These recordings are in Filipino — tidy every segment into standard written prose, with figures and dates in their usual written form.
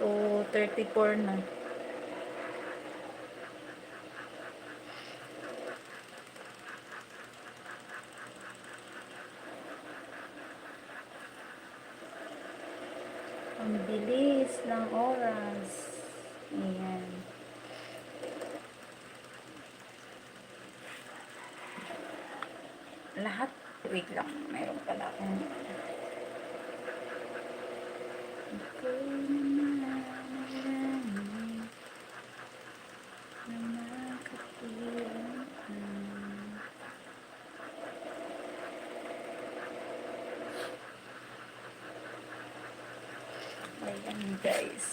2:34 na. Ang bilis ng oras. Ayan. Lahat. Wait lang. Mayroon pala akong ayan guys.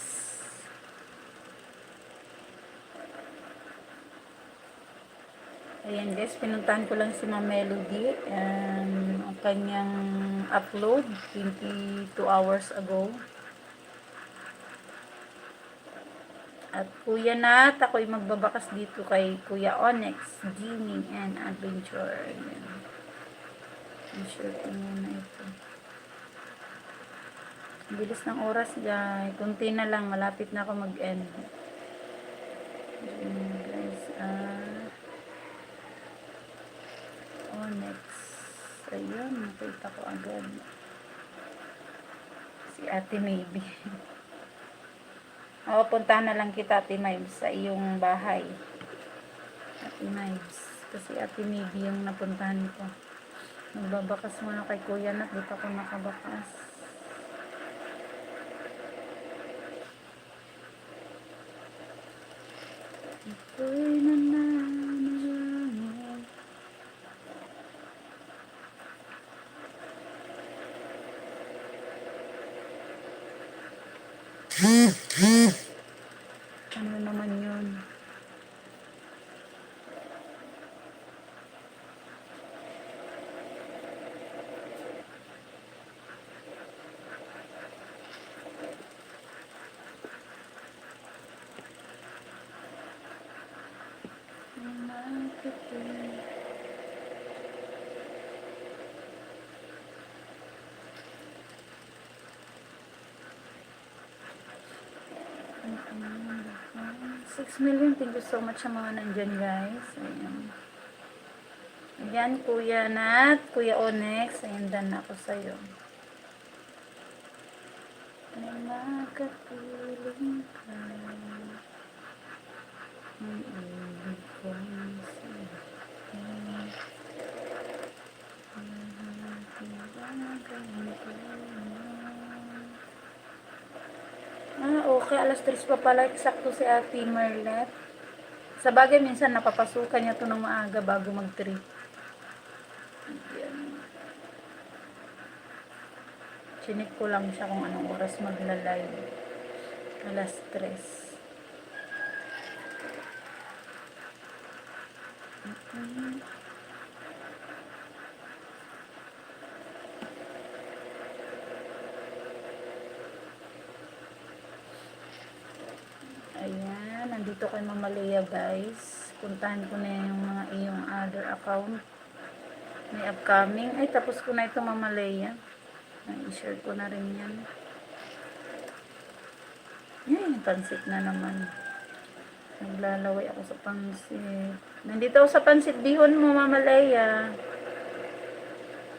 Ayan guys, pinuntahan ko lang si Ma'am Melody. Ang kanyang upload 22 hours ago. At Kuya Nat, ako'y magbabakas dito kay Kuya Onyx Gaming and Adventure. Ayan. I-share ko muna ito. Bilis ng oras guys. Kunti na lang, malapit na ako mag-end. Guys, Onyx. Ayun, nakita ko agad. Si Ate Maybe. O, puntahan na lang kita, Ate Mibes, sa iyong bahay. Ate Mibes. Kasi Ate Maybe yung napuntahan ko. Magbabakas muna kay Kuya Nat. Dito ako nakabakas. Ito'y nananalang. Ano naman yun? $6 million. Thank you so much sa mga nandyan guys. Ayan. Ayan, Kuya Nat, Kuya Onyx. Ayan, done ako sa'yo. May makapiling ka. Ang ibig kong sa'yo. Okay, alas 3 pa pala, eksakto si Ate Merlet. Sa bagay, minsan napapasukan niya ito ng maaga bago mag-3. Chinik ko lang siya kung anong oras maglalay. Alas 3. Ayan, nandito kay Mama Lea guys. Puntahan ko na yung mga iyong other account. May upcoming. Ay, tapos ko na ito Mama Lea. I-share ko na rin yan. Yan, pansit na naman. Naglalaway ako sa pansit. Nandito ako sa pansit bihon mo Mama Lea.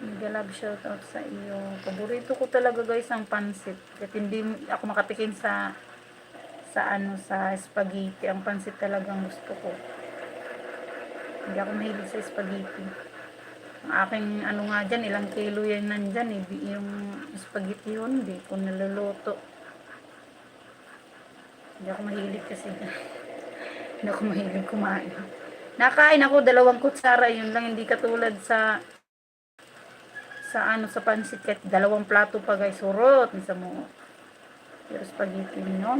Mega-love shoutout sa iyo. Paborito ko talaga guys ang pansit. At hindi ako makatikim sa spaghetti. Ang pansit talagang gusto ko. Hindi ako mahilig sa spaghetti. Ang aking nga dyan, ilang kilo yan nandyan eh. Yung spaghetti yun, hindi ko naluluto. Hindi ako mahilig kasi. Hindi ako mahilig kumain. Nakain ako 2 kutsara, yun lang, hindi katulad sa pansit, kahit 2 plato pa guys, surot, isa mo. Pero spaghetti, no.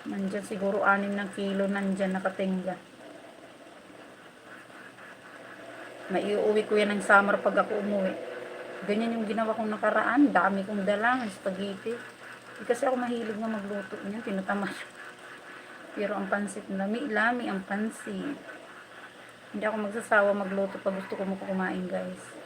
Nandyan siguro 6 na kilo nandyan nakatingga. Maiuwi ko yan ng summer pag ako umuwi. Ganyan yung ginawa kong nakaraan. Dami kong dala ng spaghetti. Kasi ako mahilig na magluto niyan. Tinataman. Pero ang pansit, lami ang pansit. Hindi ako magsasawa magluto pag gusto ko kumain guys.